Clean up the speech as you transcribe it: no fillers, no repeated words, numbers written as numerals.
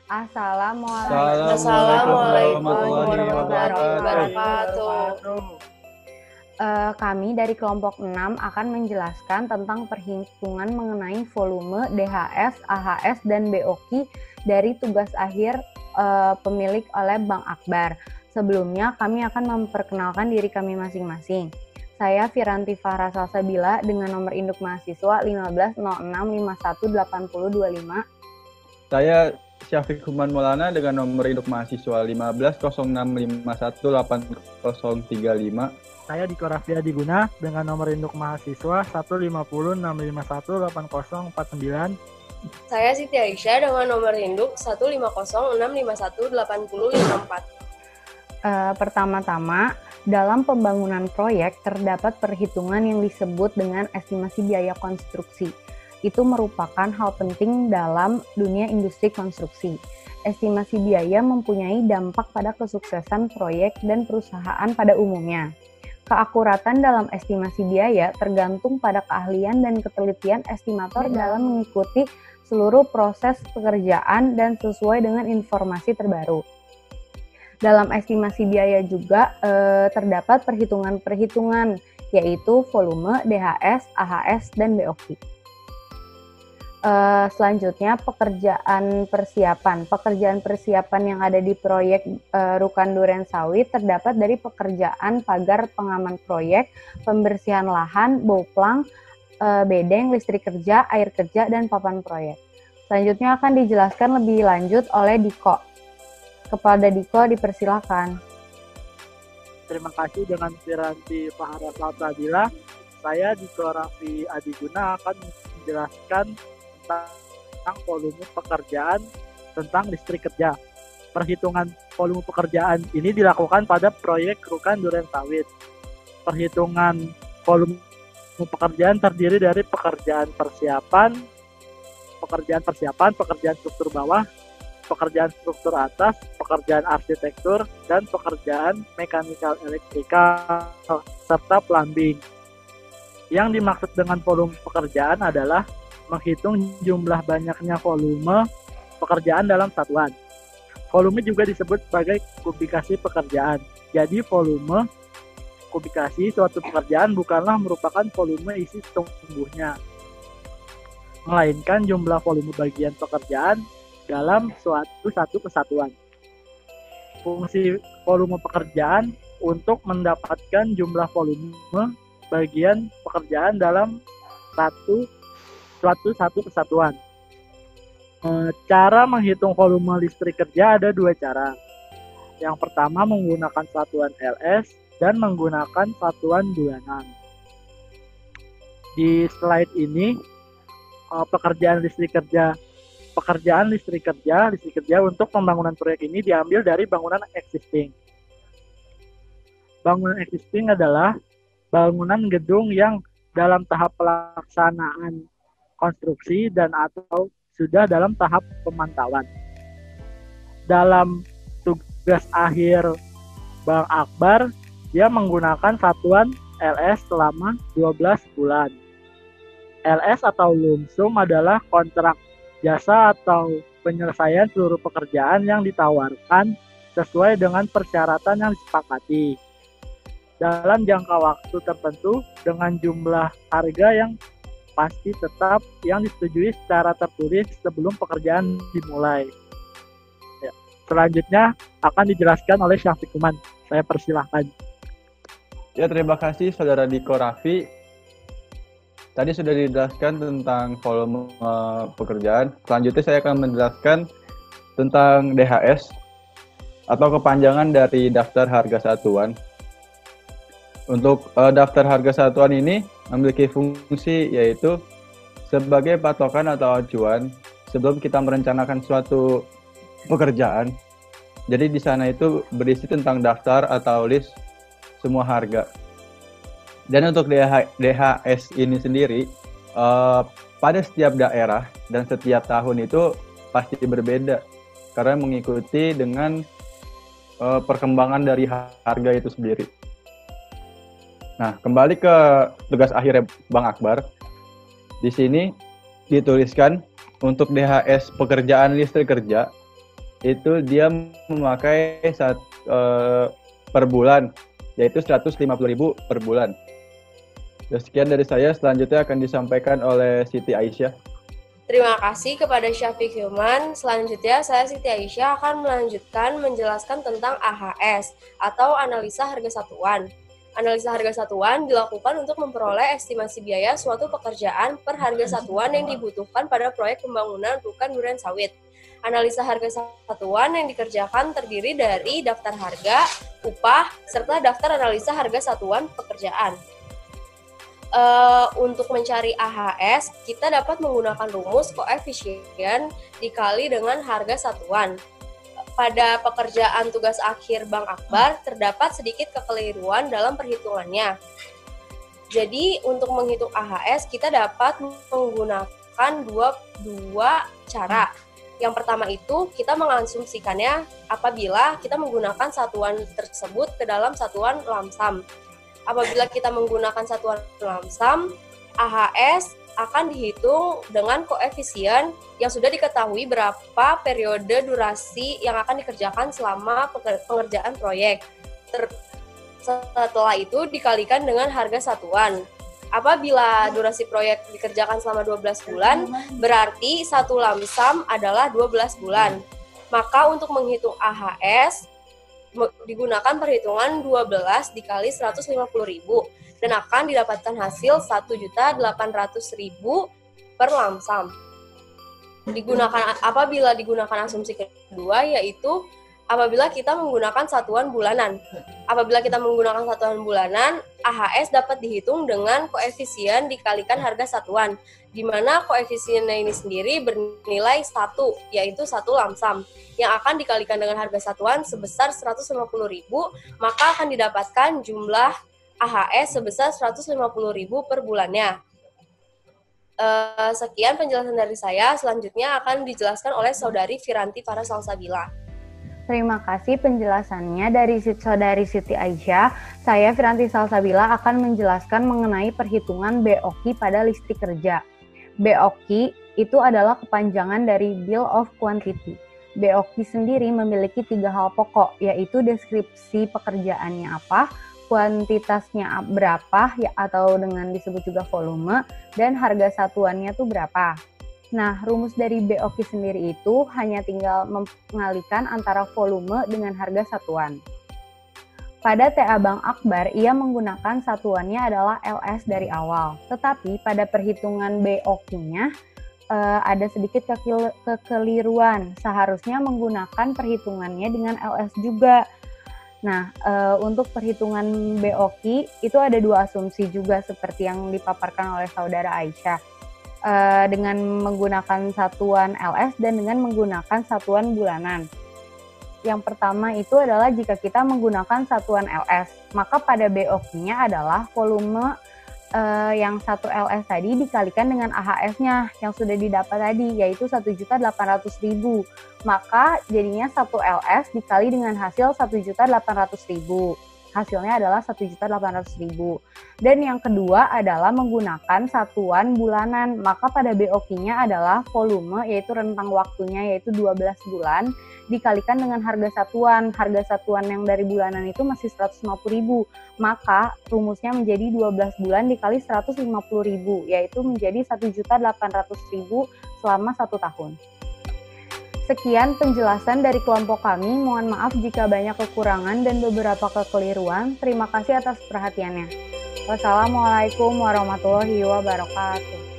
Assalamualaikum warahmatullahi wabarakatuh. Kami dari kelompok 6 akan menjelaskan tentang perhitungan mengenai volume DHS, AHS, dan BOQ dari tugas akhir pemilik oleh Bang Akbar. Sebelumnya kami akan memperkenalkan diri kami masing-masing. Saya Firanti Fahra Salsabila dengan nomor induk mahasiswa 1506518025. Saya Syafiq Human Maulana dengan nomor induk mahasiswa 1506518035. Saya Diko Raffi Adiguna dengan nomor induk mahasiswa 15065180449. Saya Siti Aisyah dengan nomor induk 15065180054. Pertama-tama, dalam pembangunan proyek terdapat perhitungan yang disebut dengan estimasi biaya konstruksi. Itu merupakan hal penting dalam dunia industri konstruksi. Estimasi biaya mempunyai dampak pada kesuksesan proyek dan perusahaan pada umumnya. Keakuratan dalam estimasi biaya tergantung pada keahlian dan ketelitian estimator dalam mengikuti seluruh proses pekerjaan dan sesuai dengan informasi terbaru. Dalam estimasi biaya juga terdapat perhitungan-perhitungan, yaitu volume, DHS, AHS, dan BOQ. Selanjutnya pekerjaan persiapan. Pekerjaan persiapan yang ada di proyek Rukan Duren Sawit terdapat dari pekerjaan pagar pengaman proyek, pembersihan lahan, bauplang, bedeng, listrik kerja, air kerja, dan papan proyek. Selanjutnya akan dijelaskan lebih lanjut oleh Diko. Kepada Diko dipersilakan. Terima kasih dengan Firanti Fahra Salsabila. Saya Diko Raffi Adiguna akan menjelaskan tentang volume pekerjaan tentang listrik kerja. Perhitungan volume pekerjaan ini dilakukan pada proyek Rukan Duren Sawit. Perhitungan volume pekerjaan terdiri dari pekerjaan persiapan, pekerjaan struktur bawah, pekerjaan struktur atas, pekerjaan arsitektur, dan pekerjaan mekanikal elektrikal, serta plumbing. Yang dimaksud dengan volume pekerjaan adalah menghitung jumlah banyaknya volume pekerjaan dalam satuan. Volume juga disebut sebagai kubikasi pekerjaan. Jadi volume kubikasi suatu pekerjaan bukanlah merupakan volume isi sesungguhnya, melainkan jumlah volume bagian pekerjaan dalam satu kesatuan. Fungsi volume pekerjaan untuk mendapatkan jumlah volume bagian pekerjaan dalam satu kesatuan. Cara menghitung volume listrik kerja ada dua cara. Yang pertama menggunakan satuan LS dan menggunakan satuan bulanan. Di slide ini pekerjaan listrik kerja untuk pembangunan proyek ini diambil dari bangunan existing. Bangunan existing adalah bangunan gedung yang dalam tahap pelaksanaan konstruksi dan atau sudah dalam tahap pemantauan. Dalam tugas akhir Bang Akbar, dia menggunakan satuan LS selama 12 bulan. LS atau lump sum adalah kontrak jasa atau penyelesaian seluruh pekerjaan yang ditawarkan sesuai dengan persyaratan yang disepakati dalam jangka waktu tertentu dengan jumlah harga yang pasti tetap yang disetujui secara tertulis sebelum pekerjaan dimulai. Ya. Selanjutnya akan dijelaskan oleh Syafiq Human. Saya persilahkan. Ya, terima kasih Saudara Diko Raffi. Tadi sudah dijelaskan tentang volume pekerjaan. Selanjutnya saya akan menjelaskan tentang DHS atau kepanjangan dari daftar harga satuan. Untuk daftar harga satuan ini memiliki fungsi yaitu sebagai patokan atau acuan sebelum kita merencanakan suatu pekerjaan. Jadi di sana itu berisi tentang daftar atau list semua harga. Dan untuk DHS ini sendiri pada setiap daerah dan setiap tahun itu pasti berbeda karena mengikuti dengan perkembangan dari harga itu sendiri. Nah, kembali ke tugas akhirnya Bang Akbar. Di sini dituliskan untuk DHS pekerjaan listrik kerja itu dia memakai per bulan, yaitu 150.000 per bulan. Ya, sekian dari saya, selanjutnya akan disampaikan oleh Siti Aisyah. Terima kasih kepada Syafiq Hilman. Selanjutnya, saya Siti Aisyah akan melanjutkan menjelaskan tentang AHS atau analisa harga satuan. Analisa harga satuan dilakukan untuk memperoleh estimasi biaya suatu pekerjaan per harga satuan yang dibutuhkan pada proyek pembangunan rukan duren sawit. Analisa harga satuan yang dikerjakan terdiri dari daftar harga, upah, serta daftar analisa harga satuan pekerjaan. Untuk mencari AHS, kita dapat menggunakan rumus koefisien dikali dengan harga satuan. Pada pekerjaan tugas akhir Bang Akbar, terdapat sedikit kekeliruan dalam perhitungannya. Jadi, untuk menghitung AHS, kita dapat menggunakan dua cara. Yang pertama itu, kita mengasumsikannya apabila kita menggunakan satuan tersebut ke dalam satuan lamsam. Apabila kita menggunakan satuan lamsam, AHS akan dihitung dengan koefisien yang sudah diketahui berapa periode durasi yang akan dikerjakan selama pengerjaan proyek. Setelah itu dikalikan dengan harga satuan. Apabila durasi proyek dikerjakan selama 12 bulan, berarti satu lamsam adalah 12 bulan. Maka untuk menghitung AHS, digunakan perhitungan 12 dikali 150.000 dan akan didapatkan hasil 1.800.000 per lamsam. Apabila digunakan asumsi kedua, yaitu apabila kita menggunakan satuan bulanan. Apabila kita menggunakan satuan bulanan, AHS dapat dihitung dengan koefisien dikalikan harga satuan, di mana koefisiennya ini sendiri bernilai 1, yaitu satu lamsam, yang akan dikalikan dengan harga satuan sebesar 150.000, maka akan didapatkan jumlah AHS sebesar 150.000 per bulannya. Sekian penjelasan dari saya, selanjutnya akan dijelaskan oleh Saudari Firanti Farah Salsabila. Terima kasih penjelasannya dari Saudari Siti Aisyah. Saya Firanti Salsabila akan menjelaskan mengenai perhitungan BOQ pada listrik kerja. BOQ itu adalah kepanjangan dari Bill of Quantity. BOQ sendiri memiliki 3 hal pokok, yaitu deskripsi pekerjaannya apa, kuantitasnya berapa, ya, atau dengan disebut juga volume, dan harga satuannya tuh berapa. Nah, rumus dari BOQ sendiri itu hanya tinggal mengalihkan antara volume dengan harga satuan. Pada TA Bang Akbar, ia menggunakan satuannya adalah LS dari awal. Tetapi pada perhitungan BOQ-nya ada sedikit kekeliruan. Seharusnya menggunakan perhitungannya dengan LS juga. Nah, untuk perhitungan BOQ itu ada 2 asumsi juga seperti yang dipaparkan oleh Saudara Aisyah. Dengan menggunakan satuan LS dan dengan menggunakan satuan bulanan. Yang pertama itu adalah jika kita menggunakan satuan LS, maka pada BOQ-nya adalah volume yang 1 LS tadi dikalikan dengan AHS-nya yang sudah didapat tadi, yaitu 1.800.000. Maka jadinya 1 LS dikali dengan hasil 1.800.000. Hasilnya adalah 1.800.000. Dan yang kedua adalah menggunakan satuan bulanan. Maka pada BOQ-nya adalah volume, yaitu rentang waktunya, yaitu 12 bulan, dikalikan dengan harga satuan. Harga satuan yang dari bulanan itu masih 150.000. Maka rumusnya menjadi 12 bulan dikali 150.000, yaitu menjadi 1.800.000 selama 1 tahun. Sekian penjelasan dari kelompok kami. Mohon maaf jika banyak kekurangan dan beberapa kekeliruan. Terima kasih atas perhatiannya. Wassalamualaikum warahmatullahi wabarakatuh.